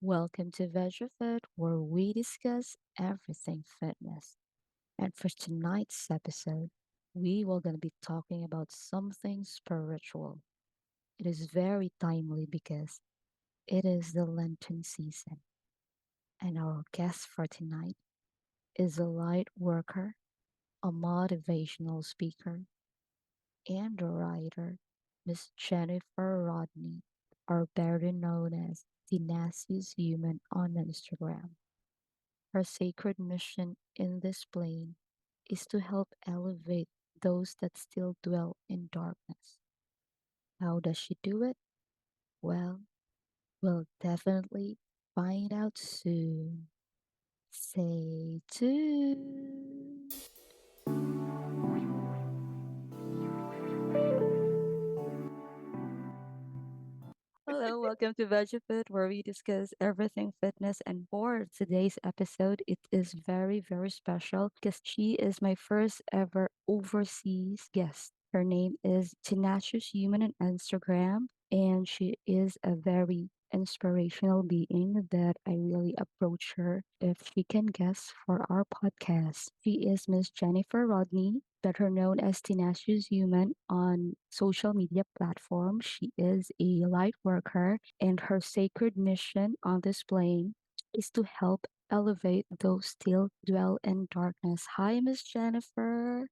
Welcome to VEGEFit, where we discuss everything fitness. And for tonight's episode, we will going to be talking about something spiritual. It is very timely because it is the Lenten season. And our guest for tonight is a light worker, a motivational speaker, and a writer, Miss Jennifer Rodney, or better known as Tenacious Human on Instagram. Her sacred mission in this plane is to help elevate those that still dwell in darkness. How does she do it? Well, we'll definitely find out soon. Stay tuned. Hello, welcome to VegeFit, where we discuss everything fitness and more. Today's episode, it is very, very special because she is my first ever overseas guest. Her name is Tenacious Human on Instagram, and she is a very inspirational being that I really approach her if she can guest for our podcast. She is Miss Jennifer Rodney, better known as Tenacious Human on social media platforms. She is a light worker, and her sacred mission on this plane is to help elevate those still dwell in darkness. Hi, Miss Jennifer.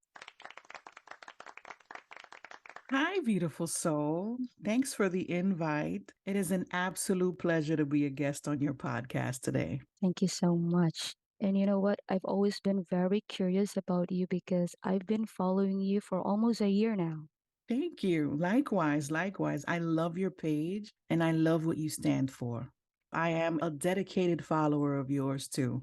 Hi, beautiful soul. Thanks for the invite. It is an absolute pleasure to be a guest on your podcast today. Thank you so much. And you know what? I've always been very curious about you because I've been following you for almost a year now. Thank you. Likewise, likewise. I love your page and I love what you stand for. I am a dedicated follower of yours too.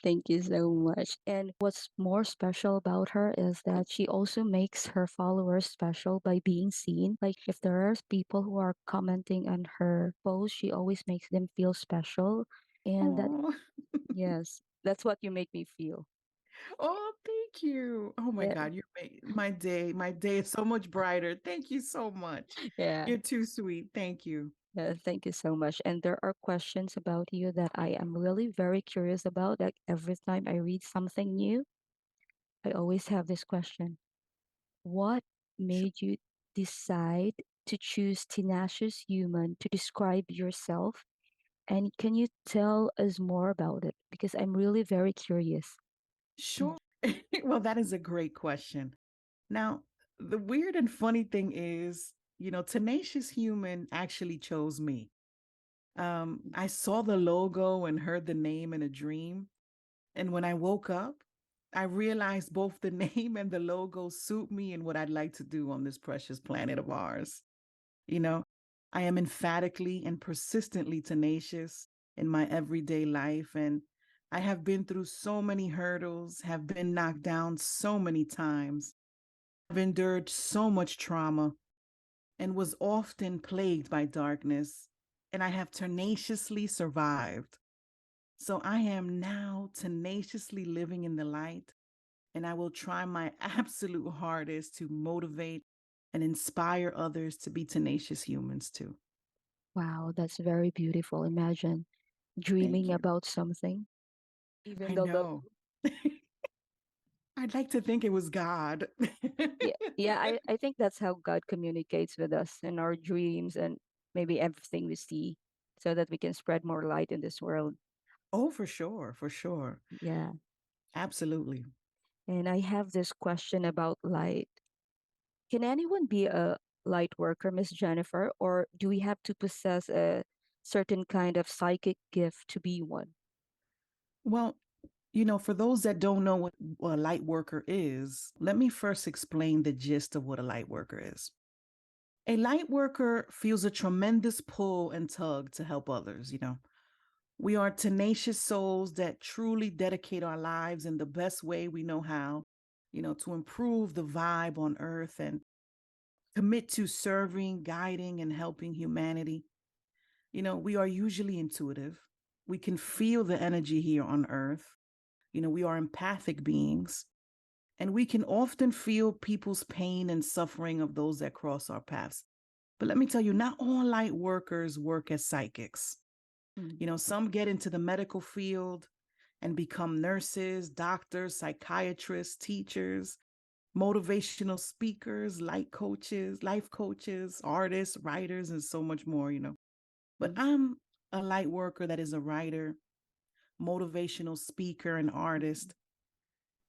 Thank you so much. And what's more special about her is that she also makes her followers special by being seen. Like if there are people who are commenting on her post, she always makes them feel special. And that, Oh, yes, that's what you make me feel. oh, thank you. Oh my Yeah. God, you made my day. My day is so much brighter. Thank you so much. Yeah. You're too sweet. Thank you. Thank you so much. And there are questions about you that I am really very curious about. Like every time I read something new, I always have this question. What Sure. made you decide to choose Tenacious Human to describe yourself? And can you tell us more about it? Because I'm really very curious. Sure. Well, that is a great question. Now, the weird and funny thing is, Tenacious Human actually chose me. I saw the logo and heard the name in a dream. And when I woke up, I realized both the name and the logo suit me and what I'd like to do on this precious planet of ours. You know, I am emphatically and persistently tenacious in my everyday life. And I have been through so many hurdles, have been knocked down so many times, have endured so much trauma, and was often plagued by darkness. And I have tenaciously survived. So I am now tenaciously living in the light, and I will try my absolute hardest to motivate and inspire others to be tenacious humans too. Wow, that's very beautiful. Imagine Thank dreaming you. about something, even I the logo. know. I'd like to think it was God. Yeah, yeah, I think that's how God communicates with us in our dreams and maybe everything we see so that we can spread more light in this world. Oh, for sure, for sure. Yeah. Absolutely. And I have this question about light. Can anyone be a light worker, Miss Jennifer, or do we have to possess a certain kind of psychic gift to be one? Well, for those that don't know what a light worker is, let me first explain the gist of what a light worker is. A light worker feels a tremendous pull and tug to help others. We are tenacious souls that truly dedicate our lives in the best way we know how, to improve the vibe on earth and commit to serving, guiding, and helping humanity. We are usually intuitive. We can feel the energy here on earth. We are empathic beings, and we can often feel people's pain and suffering of those that cross our paths. But let me tell you, not all light workers work as psychics. Mhm. Some get into the medical field and become nurses, doctors, psychiatrists, teachers, motivational speakers, life coaches, artists, writers, and so much more. But Mhm. I'm a light worker that is a writer, motivational speaker, and Mhm. artist.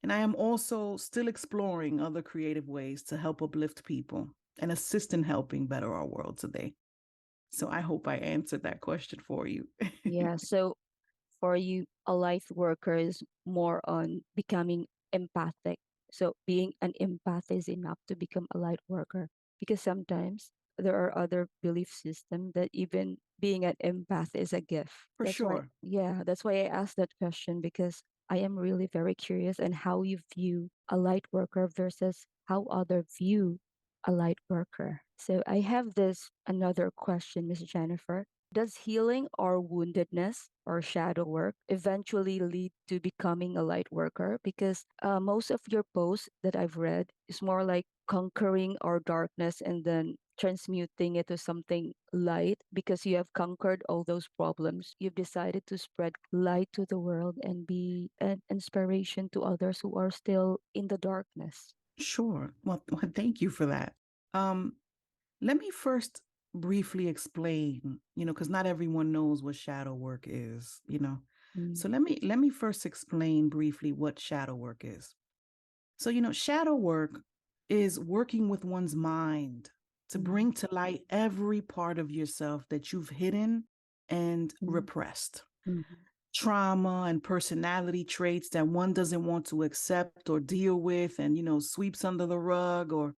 And I am also still exploring other creative ways to help uplift people and assist in helping better our world today. So I hope I answered that question for you. Yeah. So for you, a light worker is more on becoming empathic. So being an empath is enough to become a light worker because sometimes there are other belief systems that even being an empath is a gift. For That's why, sure. yeah, that's why I asked that question because I am really very curious on how you view a light worker versus how other view a light worker. So I have this another question, Miss Jennifer. Does healing or woundedness or shadow work eventually lead to becoming a light worker? Because most of your posts that I've read is more like conquering our darkness and then transmuting it to something light because you have conquered all those problems. You've decided to spread light to the world and be an inspiration to others who are still in the darkness. Sure. Well, thank you for that. Um, Let me first briefly explain, because not everyone knows what shadow work is. Mm, So let me first explain briefly what shadow work is. So, shadow work is working with one's mind to mm, bring to light every part of yourself that you've hidden and mm, repressed. mm, Trauma and personality traits that one doesn't want to accept or deal with and sweeps under the rug, or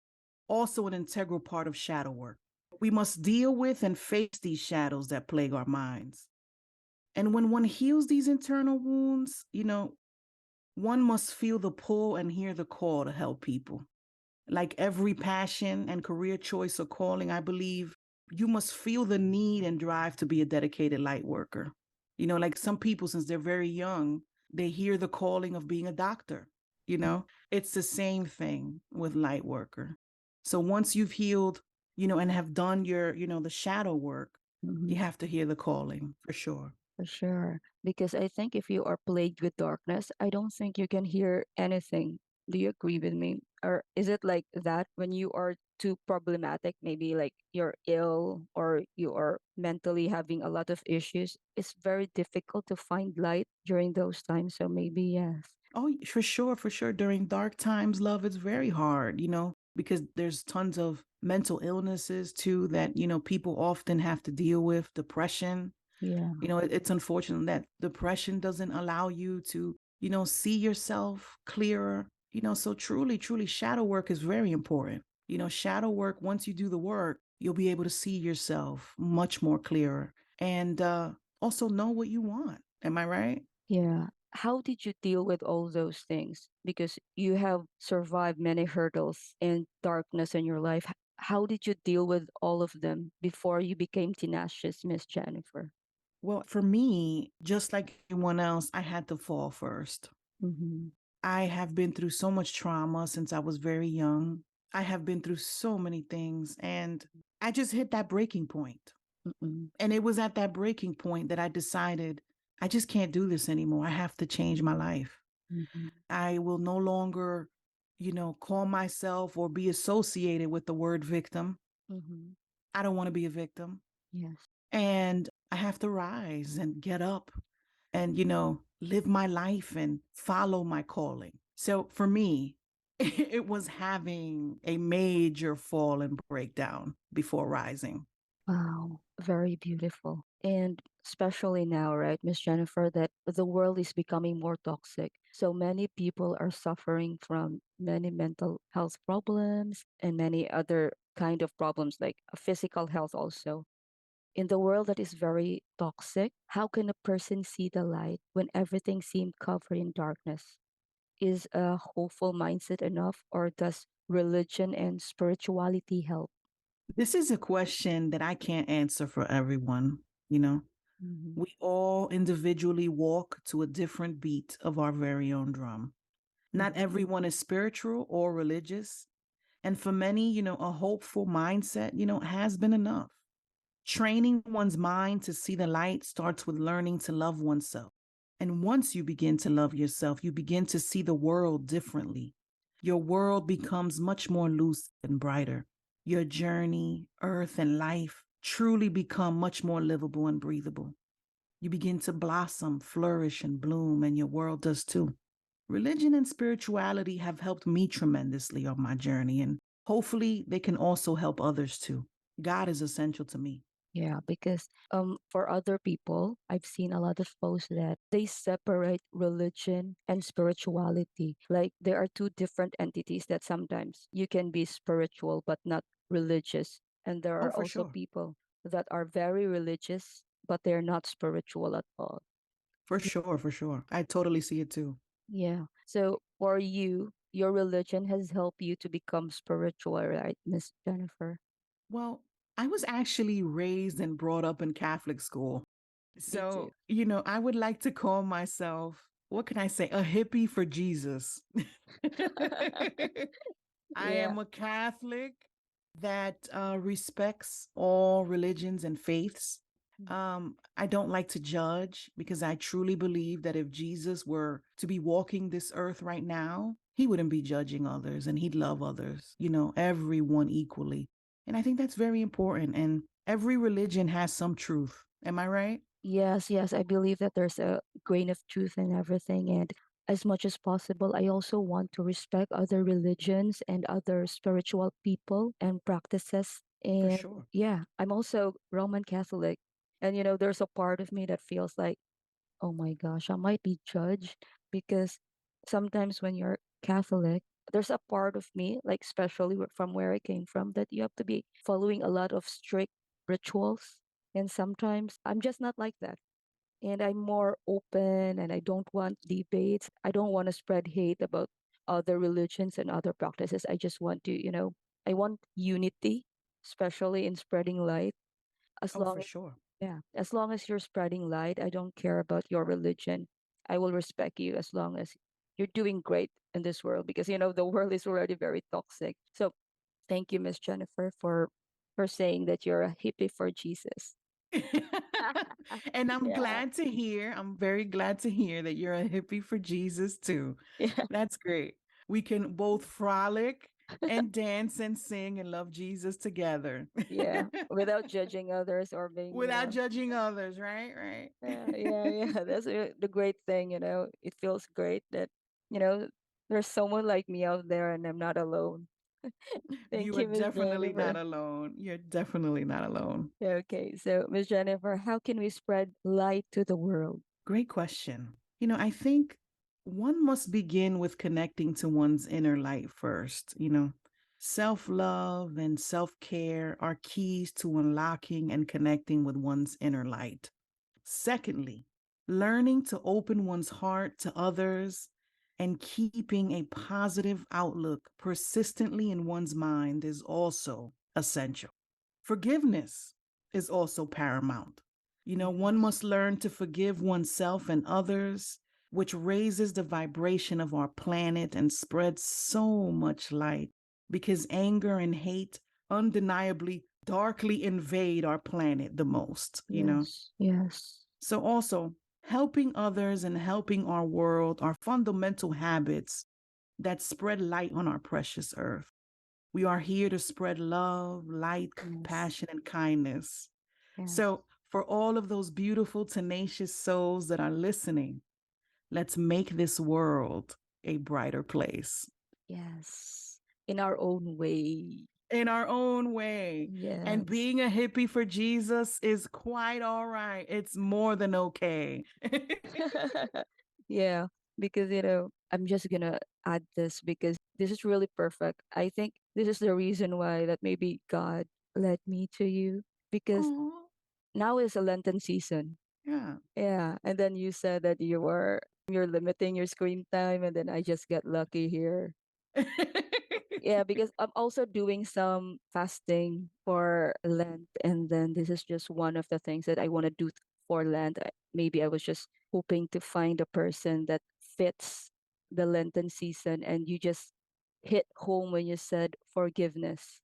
also an integral part of shadow work. We must deal with and face these shadows that plague our minds. And when one heals these internal wounds, one must feel the pull and hear the call to help people. Like every passion and career choice or calling, I believe you must feel the need and drive to be a dedicated light worker. Like some people, since they're very young, they hear the calling of being a doctor. It's the same thing with light worker. So once you've healed, and have done the shadow work, you mm. have to hear the calling for sure. For sure. Because I think if you are plagued with darkness, I don't think you can hear anything. Do you agree with me? Or is it like that when you are too problematic, maybe like you're ill or you are mentally having a lot of issues? It's very difficult to find light during those times. So maybe yes. Oh, for sure, for sure. During dark times, love is very hard, because there's tons of mental illnesses too that people often have to deal with. Depression, Yeah. it's unfortunate that depression doesn't allow you to see yourself clearer. So truly, truly, shadow work is very important. Shadow work, once you do the work, you'll be able to see yourself much more clearer and also know what you want. Am I right? Yeah. How did you deal with all those things? Because you have survived many hurdles and darkness in your life. How did you deal with all of them before you became tenacious, Miss Jennifer? Well, for me, just like everyone else, I had to fall first. Mm-hmm. I have been through so much trauma since I was very young. I have been through so many things, and I just hit that breaking point. Mm-mm. And it was at that breaking point that I decided I just can't do this anymore. I have to change my life. Mm-hmm. I will no longer call myself or be associated with the word victim. Mm-hmm. I don't want to be a victim. Yes. And I have to rise and get up and live my life and follow my calling. So for me, it was having a major fall and breakdown before rising. Wow. Very beautiful. And especially now, right, Miss Jennifer, that the world is becoming more toxic. So many people are suffering from many mental health problems and many other kind of problems like physical health also. In the world that is very toxic, how can a person see the light when everything seemed covered in darkness? Is a hopeful mindset enough, or does religion and spirituality help? This is a question that I can't answer for everyone. You know, Mhm, we all individually walk to a different beat of our very own drum. Not mhm, everyone is spiritual or religious. And for many, a hopeful mindset has been enough. Training one's mind to see the light starts with learning to love oneself. And once you begin to love yourself, you begin to see the world differently. Your world becomes much more lucid and brighter. Your journey, earth, and life truly become much more livable and breathable. You begin to blossom, flourish, and bloom, and your world does too. Religion and spirituality have helped me tremendously on my journey, and hopefully they can also help others too. God is essential to me. Yeah, because for other people, I've seen a lot of posts that they separate religion and spirituality. Like there are two different entities that sometimes you can be spiritual but not religious. And there Oh, are for also sure. people that are very religious but they're not spiritual at all. For sure, for sure. I totally see it too. Yeah. So for you, your religion has helped you to become spiritual, right, Miss Jennifer? Well, I was actually raised and brought up in Catholic school. Me too. So, I would like to call myself, what can I say, a hippie for Jesus. I Yeah. am a Catholic that respects all religions and faiths. I don't like to judge because I truly believe that if Jesus were to be walking this earth right now, he wouldn't be judging others and he'd love others, everyone equally. And I think that's very important. And every religion has some truth. Am I right? Yes, yes, I believe that there's a grain of truth in everything. And as much as possible, I also want to respect other religions and other spiritual people and practices. For And sure. yeah, I'm also Roman Catholic. And, there's a part of me that feels like, oh my gosh, I might be judged because sometimes when you're Catholic, there's a part of me, like especially from where I came from, that you have to be following a lot of strict rituals. And sometimes I'm just not like that. And I'm more open and I don't want debates. I don't want to spread hate about other religions and other practices. I just want to, I want unity, especially in spreading light. As Oh, long for as sure. yeah, as long as you're spreading light, I don't care about your religion. I will respect you as long as you're doing great in this world because the world is already very toxic. So thank you, Miss Jennifer, for saying that you're a hippie for Jesus. And Yeah. I'm very glad to hear that you're a hippie for Jesus too. Yeah. That's great. We can both frolic and dance and sing and love Jesus together Yeah. Without judging others or being, without judging others, right? yeah, yeah, Right. yeah. That's the great thing, It feels great that, you know, there's someone like me out there and I'm not alone. Thank You are you, Miss definitely not Jennifer. alone. You're definitely not alone. Okay, so Miss Jennifer, how can we spread light to the world? Great question. I think one must begin with connecting to one's inner light first. Self love and self care are keys to unlocking and connecting with one's inner light. Secondly, learning to open one's heart to others and keeping a positive outlook persistently in one's mind is also essential. Forgiveness is also paramount. One Yes, must learn to forgive oneself and others, which raises the vibration of our planet and spreads so much light because anger and hate undeniably darkly invade our planet the most. yes, yes, So, also, helping others and helping our world are fundamental habits that spread light on our precious earth. We are here to spread love, light, yes, compassion, and kindness. yes, So, for all of those beautiful, tenacious souls that are listening, let's make this world a brighter place yes. In our own way. in our own way. And Yes. being a hippie for Jesus is quite all right. It's more than okay. Yeah, because I'm just gonna add this because this is really perfect. I think this is the reason why that maybe God led me to you because Oh, now is a Lenten season. yeah. Yeah, and then you said that you're limiting your screen time, and then I just got lucky here. Yeah, because I'm also doing some fasting for Lent, and then this is just one of the things that I want to do for Lent. Maybe I was just hoping to find a person that fits the Lenten season, and you just hit home when you said forgiveness,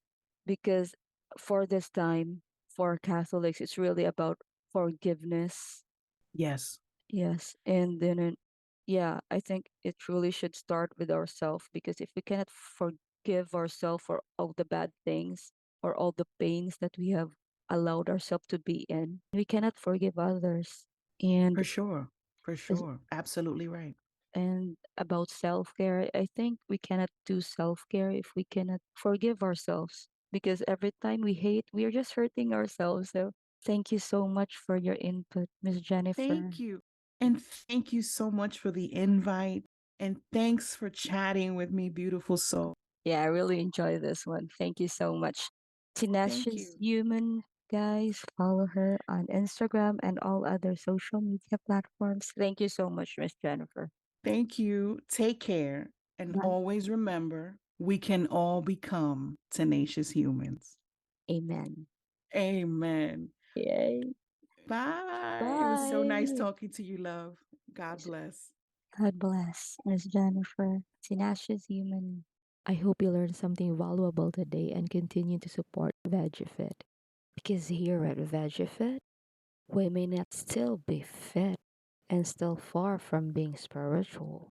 because for this time, for Catholics, it's really about forgiveness. Yes, Yes, and then yeah, I think it truly should start with ourselves, because if we cannot forgive ourselves for all the bad things or all the pains that we have allowed ourselves to be in, we cannot forgive others. And for sure. For as- sure. Absolutely right. and about self-care, I think we cannot do self-care if we cannot forgive ourselves, because every time we hate, we are just hurting ourselves. So thank you so much for your input, Miss Jennifer. Thank you. And thank you so much for the invite. And thanks for chatting with me, beautiful soul. Yeah, I really enjoy this one. Thank you so much. Thank Tenacious you. Human, guys, follow her on Instagram and all other social media platforms. Thank you so much, Miss Jennifer. Thank you. Take care. And Bye. always remember, we can all become tenacious humans. Amen. Amen. Yay. Bye. It was so nice Bye. talking to you, love. God bless. God bless, Miss Jennifer. Tenacious Human. I hope you learned something valuable today and continue to support VEGEFit. Because here at VEGEFit, we may not still be fit and still far from being spiritual,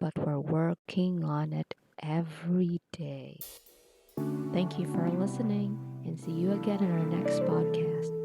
but we're working on it every day. Thank you for listening and see you again in our next podcast.